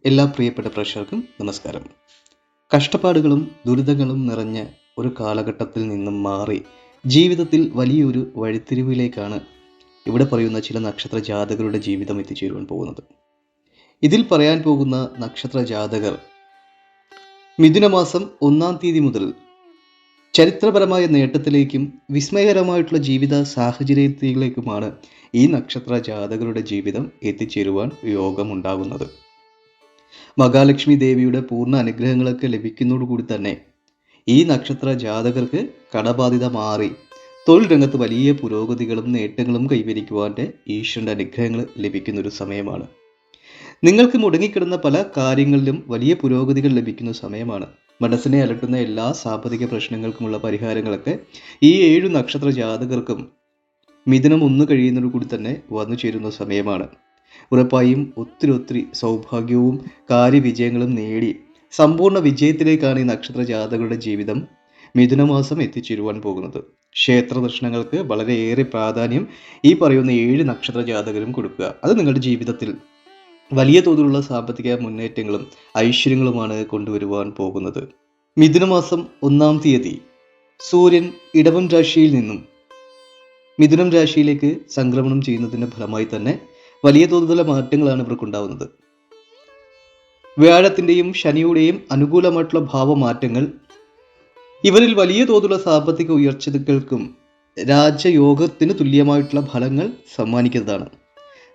എല്ലാ പ്രിയപ്പെട്ട പ്രേക്ഷകർക്കും നമസ്കാരം. കഷ്ടപ്പാടുകളും ദുരിതങ്ങളും നിറഞ്ഞ ഒരു കാലഘട്ടത്തിൽ നിന്നും മാറി ജീവിതത്തിൽ വലിയൊരു വഴിത്തിരിവിലേക്കാണ് ഇവിടെ പറയുന്ന ചില നക്ഷത്ര ജാതകരുടെ ജീവിതം എത്തിച്ചേരുവാൻ പോകുന്നത്. ഇതിൽ പറയാൻ പോകുന്ന നക്ഷത്ര ജാതകർ മിഥുനമാസം 1-ാം തീയതി മുതൽ ചരിത്രപരമായ നേട്ടത്തിലേക്കും വിസ്മയകരമായിട്ടുള്ള ജീവിത സാഹചര്യത്തിലേക്കുമാണ് ഈ നക്ഷത്ര ജാതകരുടെ ജീവിതം എത്തിച്ചേരുവാൻ യോഗമുണ്ടാകുന്നത്. മഹാലക്ഷ്മി ദേവിയുടെ പൂർണ്ണ അനുഗ്രഹങ്ങളൊക്കെ ലഭിക്കുന്നതോടുകൂടി തന്നെ ഈ നക്ഷത്ര ജാതകർക്ക് കടബാധ്യത മാറി തൊഴിൽ രംഗത്ത് വലിയ പുരോഗതികളും നേട്ടങ്ങളും കൈവരിക്കുവാൻ്റെ ഈശ്വരൻ്റെ അനുഗ്രഹങ്ങൾ ലഭിക്കുന്ന ഒരു സമയമാണ്. നിങ്ങൾക്ക് മുടങ്ങിക്കിടന്ന പല കാര്യങ്ങളിലും വലിയ പുരോഗതികൾ ലഭിക്കുന്ന സമയമാണ്. മനസ്സിനെ അലട്ടുന്ന എല്ലാ സാമ്പത്തിക പ്രശ്നങ്ങൾക്കുമുള്ള പരിഹാരങ്ങളൊക്കെ ഈ 7 നക്ഷത്ര ജാതകർക്കും മിഥുനം 1 കഴിയുന്നതോടുകൂടി തന്നെ വന്നു ചേരുന്ന സമയമാണ്. ഉറപ്പായും ഒത്തിരി സൗഭാഗ്യവും കാര്യവിജയങ്ങളും നേടി സമ്പൂർണ്ണ വിജയത്തിലേക്കാണ് ഈ നക്ഷത്ര ജാതകരുടെ ജീവിതം മിഥുനമാസം എത്തിച്ചേരുവാൻ പോകുന്നത്. ക്ഷേത്ര ദർശനങ്ങൾക്ക് വളരെയേറെ പ്രാധാന്യം ഈ പറയുന്ന 7 നക്ഷത്ര ജാതകരും കൊടുക്കുക. അത് നിങ്ങളുടെ ജീവിതത്തിൽ വലിയ തോതിലുള്ള സാമ്പത്തിക മുന്നേറ്റങ്ങളും ഐശ്വര്യങ്ങളുമാണ് കൊണ്ടുവരുവാൻ പോകുന്നത്. മിഥുനമാസം 1-ാം തീയതി സൂര്യൻ ഇടവം രാശിയിൽ നിന്നും മിഥുനം രാശിയിലേക്ക് സംക്രമണം ചെയ്യുന്നതിൻ്റെ ഫലമായി തന്നെ വലിയ തോതിലുള്ള മാറ്റങ്ങളാണ് ഇവർക്കുണ്ടാവുന്നത്. വ്യാഴത്തിൻ്റെയും ശനിയുടെയും അനുകൂലമായിട്ടുള്ള ഭാവമാറ്റങ്ങൾ ഇവരിൽ വലിയ തോതിലുള്ള സാമ്പത്തിക ഉയർച്ചകൾക്കും രാജയോഗത്തിന് തുല്യമായിട്ടുള്ള ഫലങ്ങൾ സമ്മാനിക്കുന്നതാണ്.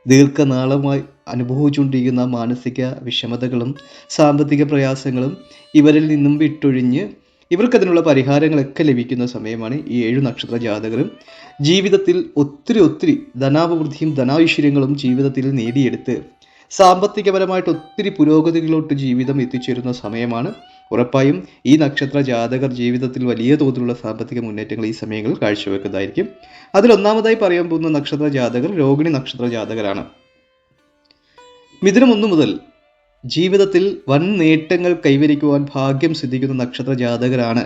ദീർഘനാളമായി അനുഭവിച്ചുകൊണ്ടിരിക്കുന്ന മാനസിക വിഷമതകളും സാമ്പത്തിക പ്രയാസങ്ങളും ഇവരിൽ നിന്നും വിട്ടൊഴിഞ്ഞ് ഇവർക്കതിനുള്ള പരിഹാരങ്ങളൊക്കെ ലഭിക്കുന്ന സമയമാണ് ഈ 7 നക്ഷത്ര ജാതകരും ജീവിതത്തിൽ ഒത്തിരി ധനാഭിവൃദ്ധിയും ധനാഐശ്വര്യങ്ങളും ജീവിതത്തിൽ നേടിയെടുത്ത് സാമ്പത്തികപരമായിട്ട് ഒത്തിരി പുരോഗതികളോട്ട് ജീവിതം എത്തിച്ചേരുന്ന സമയമാണ്. ഉറപ്പായും ഈ നക്ഷത്ര ജാതകർ ജീവിതത്തിൽ വലിയ തോതിലുള്ള സാമ്പത്തിക മുന്നേറ്റങ്ങൾ ഈ സമയങ്ങളിൽ കാഴ്ചവെക്കുന്നതായിരിക്കും. അതിലൊന്നാമതായി പറയാൻ പോകുന്ന നക്ഷത്ര ജാതകർ രോഹിണി നക്ഷത്ര ജാതകരാണ്. മിഥുനം 1 മുതൽ ജീവിതത്തിൽ വൻ നേട്ടങ്ങൾ കൈവരിക്കുവാൻ ഭാഗ്യം സിദ്ധിക്കുന്ന നക്ഷത്ര ജാതകരാണ്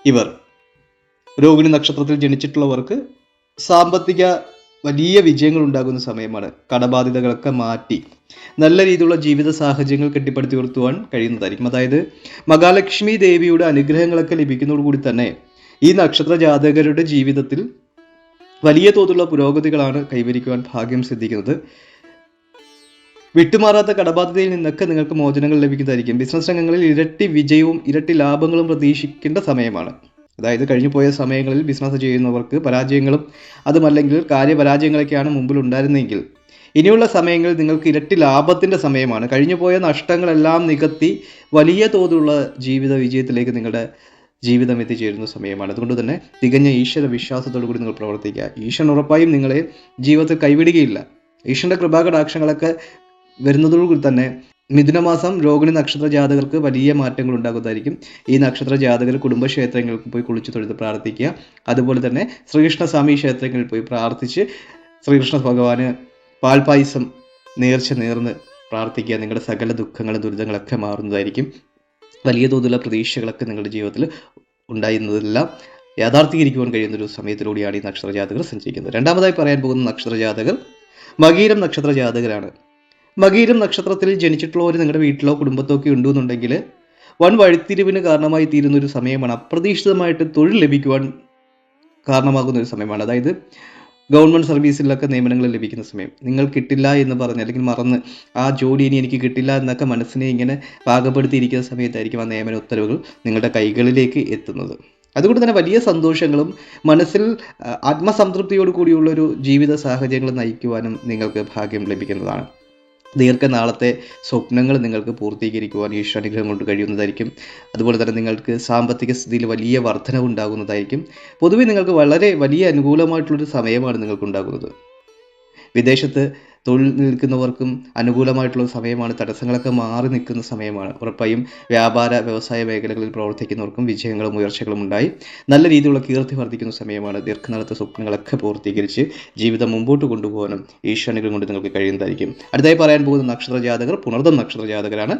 ഇവർ. രോഹിണി നക്ഷത്രത്തിൽ ജനിച്ചിട്ടുള്ളവർക്ക് സാമ്പത്തിക വലിയ വിജയങ്ങൾ ഉണ്ടാകുന്ന സമയമാണ്. കടബാധ്യതകളൊക്കെ മാറ്റി നല്ല രീതിയിലുള്ള ജീവിത സാഹചര്യങ്ങൾ കെട്ടിപ്പടുത്തി ഉയർത്തുവാൻ കഴിയുന്നതായിരിക്കും. അതായത് മഹാലക്ഷ്മി ദേവിയുടെ അനുഗ്രഹങ്ങളൊക്കെ ലഭിക്കുന്നതോടുകൂടി തന്നെ ഈ നക്ഷത്ര ജാതകരുടെ ജീവിതത്തിൽ വലിയ തോതിലുള്ള പുരോഗതികളാണ് കൈവരിക്കുവാൻ ഭാഗ്യം സിദ്ധിക്കുന്നത്. വിട്ടുമാറാത്ത കടബാധ്യതയിൽ നിന്നൊക്കെ നിങ്ങൾക്ക് മോചനങ്ങൾ ലഭിക്കുന്നതായിരിക്കും. ബിസിനസ് രംഗങ്ങളിൽ ഇരട്ടി വിജയവും ഇരട്ടി ലാഭങ്ങളും പ്രതീക്ഷിക്കേണ്ട സമയമാണ്. അതായത് കഴിഞ്ഞു പോയ സമയങ്ങളിൽ ബിസിനസ് ചെയ്യുന്നവർക്ക് പരാജയങ്ങളും അതുമല്ലെങ്കിൽ കാര്യപരാജയങ്ങളൊക്കെയാണ് മുമ്പിൽ ഉണ്ടായിരുന്നെങ്കിൽ ഇനിയുള്ള സമയങ്ങളിൽ നിങ്ങൾക്ക് ഇരട്ടി ലാഭത്തിൻ്റെ സമയമാണ്. കഴിഞ്ഞുപോയ നഷ്ടങ്ങളെല്ലാം നികത്തി വലിയ തോതിലുള്ള ജീവിത വിജയത്തിലേക്ക് നിങ്ങളുടെ ജീവിതം എത്തിച്ചേരുന്ന സമയമാണ്. അതുകൊണ്ട് തന്നെ തികഞ്ഞ ഈശ്വര വിശ്വാസത്തോടു കൂടി നിങ്ങൾ പ്രവർത്തിക്കുക. ഈശ്വരൻ ഉറപ്പായും നിങ്ങളെ ജീവിതത്തിൽ കൈവിടുകയില്ല. ഈശ്വരൻ്റെ കൃപാകടാക്ഷങ്ങളൊക്കെ വരുന്നതോടുകൂടി തന്നെ മിഥുനമാസം രോഹിണി നക്ഷത്ര ജാതകർക്ക് വലിയ മാറ്റങ്ങൾ ഉണ്ടാകുന്നതായിരിക്കും. ഈ നക്ഷത്ര ജാതകർ കുടുംബക്ഷേത്രങ്ങൾക്ക് പോയി കുളിച്ചു തൊഴുത് പ്രാർത്ഥിക്കുക. അതുപോലെ തന്നെ ശ്രീകൃഷ്ണസ്വാമി ക്ഷേത്രങ്ങളിൽ പോയി പ്രാർത്ഥിച്ച് ശ്രീകൃഷ്ണ ഭഗവാന് പാൽപായസം നേർന്ന് പ്രാർത്ഥിക്കുക. നിങ്ങളുടെ സകല ദുഃഖങ്ങളും ദുരിതങ്ങളൊക്കെ മാറുന്നതായിരിക്കും. വലിയ തോതിലുള്ള പ്രതീക്ഷകളൊക്കെ നിങ്ങളുടെ ജീവിതത്തിൽ ഉണ്ടായിരുന്നതെല്ലാം യാഥാർത്ഥീകരിക്കുവാൻ കഴിയുന്നൊരു സമയത്തിലൂടെയാണ് ഈ നക്ഷത്ര ജാതകർ സഞ്ചരിക്കുന്നത്. രണ്ടാമതായി പറയാൻ പോകുന്ന നക്ഷത്ര ജാതകർ മകീരം നക്ഷത്ര ജാതകരാണ്. മകീരം നക്ഷത്രത്തിൽ ജനിച്ചിട്ടുള്ളവർ നിങ്ങളുടെ വീട്ടിലോ കുടുംബത്തോ ഒക്കെ ഉണ്ടെന്നുണ്ടെങ്കിൽ വൻ വഴിത്തിരിവിന് കാരണമായി തീരുന്ന ഒരു സമയമാണ്. അപ്രതീക്ഷിതമായിട്ട് തൊഴിൽ ലഭിക്കുവാൻ കാരണമാകുന്ന ഒരു സമയമാണ്. അതായത് ഗവൺമെൻറ് സർവീസിലൊക്കെ നിയമനങ്ങൾ ലഭിക്കുന്ന സമയം. നിങ്ങൾ കിട്ടില്ല എന്ന് പറഞ്ഞ് അല്ലെങ്കിൽ മറന്ന് ആ ജോലി ഇനി എനിക്ക് കിട്ടില്ല എന്നൊക്കെ മനസ്സിനെ ഇങ്ങനെ പാകപ്പെടുത്തിയിരിക്കുന്ന സമയത്തായിരിക്കും ആ നിയമന ഉത്തരവുകൾ നിങ്ങളുടെ കൈകളിലേക്ക് എത്തുന്നത്. അതുകൊണ്ട് തന്നെ വലിയ സന്തോഷങ്ങളും മനസ്സിൽ ആത്മസംതൃപ്തിയോട് കൂടിയുള്ളൊരു ജീവിത സാഹചര്യങ്ങൾ നയിക്കുവാനും നിങ്ങൾക്ക് ഭാഗ്യം ലഭിക്കുന്നതാണ്. ദീർഘനാളത്തെ സ്വപ്നങ്ങൾ നിങ്ങൾക്ക് പൂർത്തീകരിക്കുവാൻ ഈശ്വരാനുഗ്രഹം കൊണ്ട് കഴിയുന്നതായിരിക്കും. അതുപോലെ തന്നെ നിങ്ങൾക്ക് സാമ്പത്തിക സ്ഥിതിയിൽ വലിയ വർധനവ് ഉണ്ടാകുന്നതായിരിക്കും. പൊതുവെ നിങ്ങൾക്ക് വളരെ വലിയ അനുകൂലമായിട്ടുള്ളൊരു സമയമാണ് നിങ്ങൾക്കുണ്ടാകുന്നത്. വിദേശത്ത് തൊഴിൽ നിൽക്കുന്നവർക്കും അനുകൂലമായിട്ടുള്ള സമയമാണ്. തടസ്സങ്ങളൊക്കെ മാറി നിൽക്കുന്ന സമയമാണ്. ഉറപ്പായും വ്യാപാര വ്യവസായ മേഖലകളിൽ പ്രവർത്തിക്കുന്നവർക്കും വിജയങ്ങളും ഉയർച്ചകളും ഉണ്ടായി നല്ല രീതിയിലുള്ള കീർത്തി വർദ്ധിക്കുന്ന സമയമാണ്. ദീർഘനാളത്തെ സ്വപ്നങ്ങളൊക്കെ പൂർത്തീകരിച്ച് ജീവിതം മുമ്പോട്ട് കൊണ്ടുപോകാനും ഈശ്വരനുഗ്രഹം കൊണ്ട് നിങ്ങൾക്ക് കഴിയുന്നതായിരിക്കും. അടുത്തായി പറയാൻ പോകുന്ന നക്ഷത്ര ജാതകർ പുണർദം നക്ഷത്ര ജാതകരാണ്.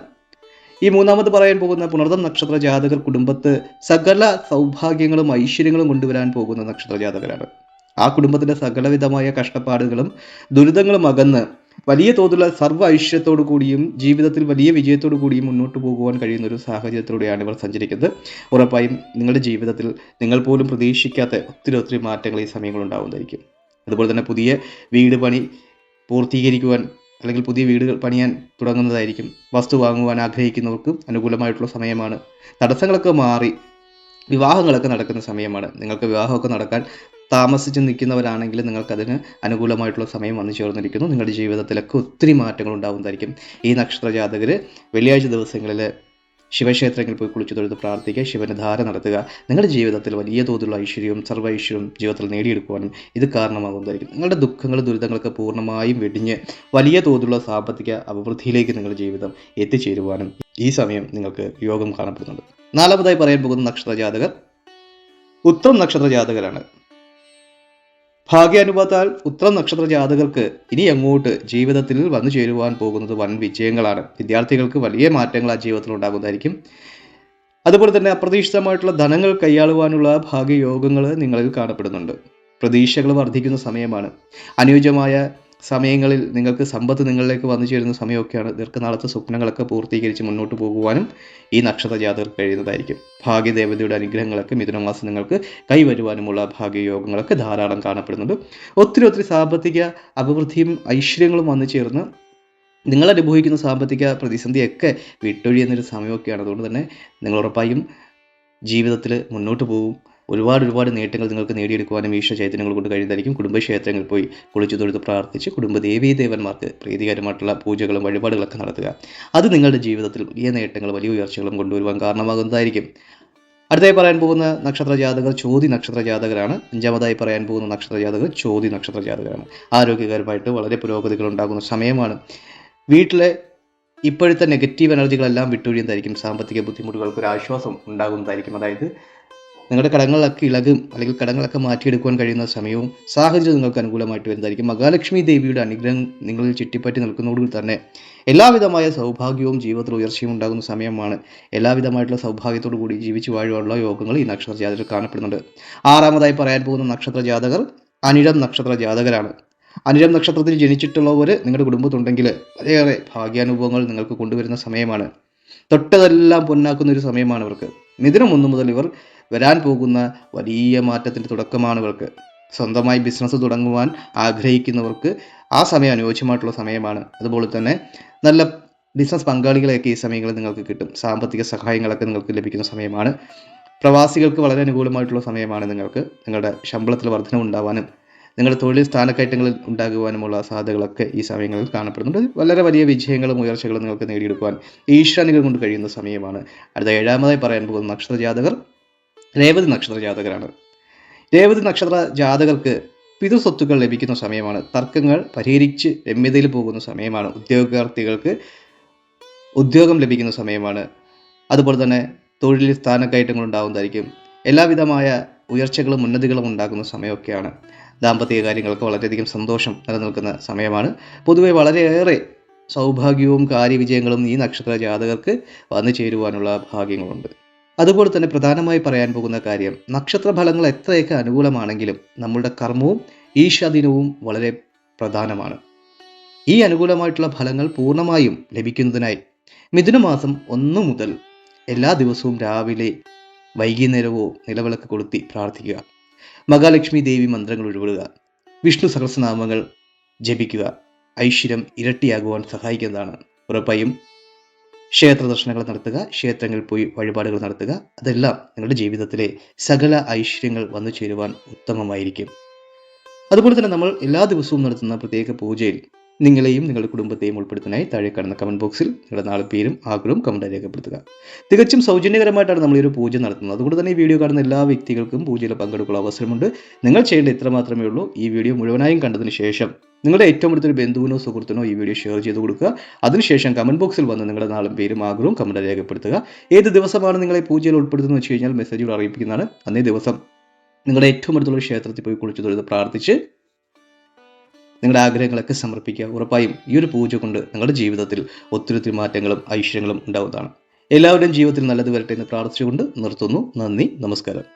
ഈ മൂന്നാമത് പറയാൻ പോകുന്ന പുണർദം നക്ഷത്ര ജാതകർ കുടുംബത്ത് സകല സൗഭാഗ്യങ്ങളും ഐശ്വര്യങ്ങളും കൊണ്ടുവരാൻ പോകുന്ന നക്ഷത്ര ജാതകരാണ്. ആ കുടുംബത്തിൻ്റെ സകലവിധമായ കഷ്ടപ്പാടുകളും ദുരിതങ്ങളും അകന്ന് വലിയ തോതിലുള്ള സർവ്വ ഐശ്വര്യത്തോടു കൂടിയും ജീവിതത്തിൽ വലിയ വിജയത്തോടു കൂടിയും മുന്നോട്ട് പോകുവാൻ കഴിയുന്ന ഒരു സാഹചര്യത്തിലൂടെയാണ് ഇവർ സഞ്ചരിക്കുന്നത്. ഉറപ്പായും നിങ്ങളുടെ ജീവിതത്തിൽ നിങ്ങൾ പോലും പ്രതീക്ഷിക്കാത്ത ഒത്തിരി മാറ്റങ്ങൾ ഈ സമയങ്ങൾ ഉണ്ടാവുന്നതായിരിക്കും. അതുപോലെ തന്നെ പുതിയ വീട് പണി പൂർത്തീകരിക്കുവാൻ അല്ലെങ്കിൽ പുതിയ വീടുകൾ പണിയാൻ തുടങ്ങുന്നതായിരിക്കും. വസ്തു വാങ്ങുവാൻ ആഗ്രഹിക്കുന്നവർക്ക് അനുകൂലമായിട്ടുള്ള സമയമാണ്. തടസ്സങ്ങളൊക്കെ മാറി വിവാഹങ്ങളൊക്കെ നടക്കുന്ന സമയമാണ്. നിങ്ങൾക്ക് വിവാഹമൊക്കെ നടക്കാൻ താമസിച്ച് നിൽക്കുന്നവരാണെങ്കിൽ നിങ്ങൾക്കതിന് അനുകൂലമായിട്ടുള്ള സമയം വന്നു ചേർന്നിരിക്കുന്നു. നിങ്ങളുടെ ജീവിതത്തിലൊക്കെ ഒത്തിരി മാറ്റങ്ങൾ ഉണ്ടാവുന്നതായിരിക്കും. ഈ നക്ഷത്ര ജാതകർ വെള്ളിയാഴ്ച ദിവസങ്ങളിൽ ശിവക്ഷേത്രങ്ങളിൽ പോയി കുളിച്ചു തൊഴുത് പ്രാർത്ഥിക്കുക, ശിവന് ധാര നടത്തുക. നിങ്ങളുടെ ജീവിതത്തിൽ വലിയ തോതിലുള്ള ഐശ്വര്യവും സർവ്വ ഐശ്വര്യവും ജീവിതത്തിൽ നേടിയെടുക്കുവാനും ഇത് കാരണമാകുന്നതായിരിക്കും. നിങ്ങളുടെ ദുഃഖങ്ങൾ ദുരിതങ്ങളൊക്കെ പൂർണ്ണമായും വെടിഞ്ഞ് വലിയ തോതിലുള്ള സാമ്പത്തിക അഭിവൃദ്ധിയിലേക്ക് നിങ്ങളുടെ ജീവിതം എത്തിച്ചേരുവാനും ഈ സമയം നിങ്ങൾക്ക് യോഗം കാണപ്പെടുന്നുണ്ട്. നാലാമതായി പറയാൻ പോകുന്ന നക്ഷത്ര ജാതകർ ഉത്രം നക്ഷത്ര ജാതകരാണ്. ഭാഗ്യാനുഭവത്താൽ ഉത്രം നക്ഷത്ര ജാതകർക്ക് ഇനി അങ്ങോട്ട് ജീവിതത്തിൽ വന്നു ചേരുവാൻ പോകുന്നത് വൻ വിജയങ്ങളാണ്. വിദ്യാർത്ഥികൾക്ക് വലിയ മാറ്റങ്ങൾ ആ ജീവിതത്തിൽ ഉണ്ടാകുന്നതായിരിക്കും. അതുപോലെ തന്നെ അപ്രതീക്ഷിതമായിട്ടുള്ള ധനങ്ങൾ കൈയാളുവാനുള്ള ഭാഗ്യയോഗങ്ങൾ നിങ്ങളിൽ കാണപ്പെടുന്നുണ്ട്. പ്രതീക്ഷകൾ വർദ്ധിക്കുന്ന സമയമാണ്. അനുയോജ്യമായ സമയങ്ങളിൽ നിങ്ങൾക്ക് സമ്പത്ത് നിങ്ങളിലേക്ക് വന്നു ചേരുന്ന സമയമൊക്കെയാണ്. ദീർഘനാളത്തെ സ്വപ്നങ്ങളൊക്കെ പൂർത്തീകരിച്ച് മുന്നോട്ട് പോകുവാനും ഈ നക്ഷത്ര ജാതകർക്ക് കഴിയുന്നതായിരിക്കും. ഭാഗ്യദേവതയുടെ അനുഗ്രഹങ്ങളൊക്കെ മിഥുനമാസം നിങ്ങൾക്ക് കൈവരുവാനുമുള്ള ഭാഗ്യയോഗങ്ങളൊക്കെ ധാരാളം കാണപ്പെടുന്നുണ്ട്. ഒത്തിരി സാമ്പത്തിക അഭിവൃദ്ധിയും ഐശ്വര്യങ്ങളും വന്നു ചേർന്ന് നിങ്ങൾ അനുഭവിക്കുന്ന സാമ്പത്തിക പ്രതിസന്ധിയൊക്കെ വിട്ടൊഴിയുന്നൊരു സമയമൊക്കെയാണ്. അതുകൊണ്ട് തന്നെ നിങ്ങൾ ഉറപ്പായും ജീവിതത്തിൽ മുന്നോട്ട് പോകും. ഒരുപാട് നേട്ടങ്ങൾ നിങ്ങൾക്ക് നേടിയെടുക്കുവാനും ഈശ്വര ചൈതന്യങ്ങൾ കൊണ്ട് കഴിയുന്നതായിരിക്കും. കുടുംബക്ഷേത്രങ്ങളിൽ പോയി കുളിച്ചു തൊഴുത് പ്രാർത്ഥിച്ച് കുടുംബ ദേവീദേവന്മാർക്ക് പ്രീതികരമായിട്ടുള്ള പൂജകളും വഴിപാടുകളൊക്കെ നടത്തുക. അത് നിങ്ങളുടെ ജീവിതത്തിൽ വലിയ നേട്ടങ്ങൾ വലിയ ഉയർച്ചകളും കൊണ്ടുവരുവാൻ കാരണമാകുന്നതായിരിക്കും. അടുത്തായി പറയാൻ പോകുന്ന നക്ഷത്ര ജാതകർ ചോതി നക്ഷത്ര ജാതകരാണ്. അഞ്ചാമതായി പറയാൻ പോകുന്ന നക്ഷത്ര ജാതകർ ചോതി നക്ഷത്ര ജാതകരാണ്. ആരോഗ്യകരമായിട്ട് വളരെ പുരോഗതികൾ ഉണ്ടാകുന്ന സമയമാണ്. വീട്ടിലെ ഇപ്പോഴത്തെ നെഗറ്റീവ് എനർജികളെല്ലാം വിട്ടൊഴിയുന്നതായിരിക്കും. സാമ്പത്തിക ബുദ്ധിമുട്ടുകൾക്ക് ഒരു ആശ്വാസം ഉണ്ടാകുന്നതായിരിക്കും. അതായത് നിങ്ങളുടെ കടങ്ങളിലൊക്കെ ഇളകും അല്ലെങ്കിൽ കടങ്ങളൊക്കെ മാറ്റിയെടുക്കുവാൻ കഴിയുന്ന സമയവും സാഹചര്യം നിങ്ങൾക്ക് അനുകൂലമായിട്ട് വരുന്നതായിരിക്കും. മഹാലക്ഷ്മി ദേവിയുടെ അനുഗ്രഹം നിങ്ങളിൽ ചുറ്റിപ്പറ്റി നിൽക്കുന്നതോടുകൂടി തന്നെ എല്ലാവിധമായ സൗഭാഗ്യവും ജീവിതത്തിൽ ഉയർച്ചയും ഉണ്ടാകുന്ന സമയമാണ്. എല്ലാവിധമായിട്ടുള്ള സൗഭാഗ്യത്തോടു കൂടി ജീവിച്ചു വാഴുവാനുള്ള യോഗങ്ങൾ ഈ നക്ഷത്ര ജാതകർ കാണപ്പെടുന്നുണ്ട്. ആറാമതായി പറയാൻ പോകുന്ന നക്ഷത്ര ജാതകർ അനിഴം നക്ഷത്ര ജാതകരാണ്. അനിഴം നക്ഷത്രത്തിൽ ജനിച്ചിട്ടുള്ളവർ നിങ്ങളുടെ കുടുംബത്തുണ്ടെങ്കിൽ വളരെയേറെ ഭാഗ്യാനുഭവങ്ങൾ നിങ്ങൾക്ക് കൊണ്ടുവരുന്ന സമയമാണ്. തൊട്ടതെല്ലാം പൊന്നാക്കുന്ന ഒരു സമയമാണ് ഇവർക്ക്. മിഥുനം 1 മുതൽ ഇവർ വരാൻ പോകുന്ന വലിയ മാറ്റത്തിൻ്റെ തുടക്കമാണ് ഇവർക്ക്. സ്വന്തമായി ബിസിനസ് തുടങ്ങുവാൻ ആഗ്രഹിക്കുന്നവർക്ക് ആ സമയം അനുയോജ്യമായിട്ടുള്ള സമയമാണ്. അതുപോലെ തന്നെ നല്ല ബിസിനസ് പങ്കാളികളെയൊക്കെ ഈ സമയങ്ങളിൽ നിങ്ങൾക്ക് കിട്ടും. സാമ്പത്തിക സഹായങ്ങളൊക്കെ നിങ്ങൾക്ക് ലഭിക്കുന്ന സമയമാണ്. പ്രവാസികൾക്ക് വളരെ അനുകൂലമായിട്ടുള്ള സമയമാണ്. നിങ്ങൾക്ക് നിങ്ങളുടെ ശമ്പളത്തിൽ വർധന ഉണ്ടാവാനും നിങ്ങളുടെ തൊഴിൽ സ്ഥാനക്കയറ്റങ്ങളിൽ ഉണ്ടാകുവാനുമുള്ള സാധ്യതകളൊക്കെ ഈ സമയങ്ങളിൽ കാണപ്പെടുന്നുണ്ട്. വളരെ വലിയ വിജയങ്ങളും ഉയർച്ചകളും നിങ്ങൾക്ക് നേടിയെടുക്കുവാൻ ഈശ്വരനുകൾ കൊണ്ട് കഴിയുന്ന സമയമാണ്. അടുത്ത ഏഴാമതായി പറയാൻ പോകുന്ന നക്ഷത്ര ജാതകർ രേവതി നക്ഷത്ര ജാതകരാണ്. രേവതി നക്ഷത്ര ജാതകർക്ക് പിതൃസ്വത്തുക്കൾ ലഭിക്കുന്ന സമയമാണ്. തർക്കങ്ങൾ പരിഹരിച്ച് രമ്യതയിൽ പോകുന്ന സമയമാണ്. ഉദ്യോഗാർത്ഥികൾക്ക് ഉദ്യോഗം ലഭിക്കുന്ന സമയമാണ്. അതുപോലെ തന്നെ തൊഴിൽ സ്ഥാനക്കയറ്റങ്ങൾ ഉണ്ടാകുന്നതായിരിക്കും. എല്ലാവിധമായ ഉയർച്ചകളും ഉന്നതികളും ഉണ്ടാകുന്ന സമയമൊക്കെയാണ്. ദാമ്പത്തിക കാര്യങ്ങൾക്ക് വളരെയധികം സന്തോഷം നിലനിൽക്കുന്ന സമയമാണ്. പൊതുവെ വളരെയേറെ സൗഭാഗ്യവും കാര്യവിജയങ്ങളും ഈ നക്ഷത്ര ജാതകർക്ക് വന്നു ചേരുവാനുള്ള ഭാഗ്യങ്ങളുണ്ട്. അതുപോലെ തന്നെ പ്രധാനമായി പറയാൻ പോകുന്ന കാര്യം, നക്ഷത്ര ഫലങ്ങൾ എത്രയൊക്കെ അനുകൂലമാണെങ്കിലും നമ്മളുടെ കർമ്മവും ഈശാധീനവും വളരെ പ്രധാനമാണ്. ഈ അനുകൂലമായിട്ടുള്ള ഫലങ്ങൾ പൂർണ്ണമായും ലഭിക്കുന്നതിനായി മിഥുനമാസം 1 മുതൽ എല്ലാ ദിവസവും രാവിലെ വൈകുന്നേരവോ നിലവിളക്ക് കൊളുത്തി പ്രാർത്ഥിക്കുക. മഹാലക്ഷ്മി ദേവി മന്ത്രങ്ങൾ ഉരുവിടുക. വിഷ്ണു സഹസ്രനാമങ്ങൾ ജപിക്കുക. ഐശ്വര്യം ഇരട്ടിയാകുവാൻ സഹായിക്കുന്നതാണ്. ഉറപ്പായും ക്ഷേത്ര ദർശനങ്ങൾ നടത്തുക, ക്ഷേത്രങ്ങളിൽ പോയി വഴിപാടുകൾ നടത്തുക. അതെല്ലാം നിങ്ങളുടെ ജീവിതത്തിലെ സകല ഐശ്വര്യങ്ങൾ വന്നു ചേരുവാൻ ഉത്തമമായിരിക്കും. അതുപോലെ തന്നെ നമ്മൾ എല്ലാ ദിവസവും നടത്തുന്ന പ്രത്യേക പൂജയിൽ നിങ്ങളെയും നിങ്ങളുടെ കുടുംബത്തെയും ഉൾപ്പെടുത്താനായി താഴെ കാണുന്ന കമന്റ് ബോക്സിൽ നിങ്ങളുടെ നാളെ പേരും ആഗ്രഹവും കമന്റ് രേഖപ്പെടുത്തുക. തികച്ചും സൗജന്യകരമായിട്ടാണ് നമ്മൾ ഈ ഒരു പൂജ നടത്തുന്നത്. അതുകൊണ്ട് തന്നെ ഈ വീഡിയോ കാണുന്ന എല്ലാ വ്യക്തികൾക്കും പൂജയിൽ പങ്കെടുക്കാനുള്ള അവസരമുണ്ട്. നിങ്ങൾ ചെയ്യേണ്ട ഇത്ര മാത്രമേ ഉള്ളൂ. ഈ വീഡിയോ മുഴുവനായും കണ്ടതിന് ശേഷം നിങ്ങളുടെ ഏറ്റവും അടുത്തൊരു ബന്ധുവിനോ സുഹൃത്തിനോ ഈ വീഡിയോ ഷെയർ ചെയ്ത് കൊടുക്കുക. അതിനുശേഷം കമന്റ് ബോക്സിൽ വന്ന് നിങ്ങളുടെ നാളും പേരും ആഗ്രഹവും കമന്റ് രേഖപ്പെടുത്തുക. ഏത് ദിവസമാണ് നിങ്ങളെ പൂജയിൽ ഉൾപ്പെടുത്തുന്നത് വെച്ച് കഴിഞ്ഞാൽ മെസ്സേജുകൾ അറിയിപ്പിക്കുന്നതാണ്. അന്നേ ദിവസം നിങ്ങളുടെ ഏറ്റവും അടുത്തുള്ള ക്ഷേത്രത്തിൽ പോയി കുളിച്ചു തൊഴുത് പ്രാർത്ഥിച്ച് നിങ്ങളുടെ ആഗ്രഹങ്ങളൊക്കെ സമർപ്പിക്കുക. ഉറപ്പായും ഈ ഒരു പൂജ കൊണ്ട് നിങ്ങളുടെ ജീവിതത്തിൽ ഒത്തിരി മാറ്റങ്ങളും ഐശ്വര്യങ്ങളും ഉണ്ടാവുന്നതാണ്. എല്ലാവരുടെയും ജീവിതത്തിൽ നല്ലത് വരട്ടെ എന്ന് പ്രാർത്ഥിച്ചുകൊണ്ട് നിർത്തുന്നു. നന്ദി, നമസ്കാരം.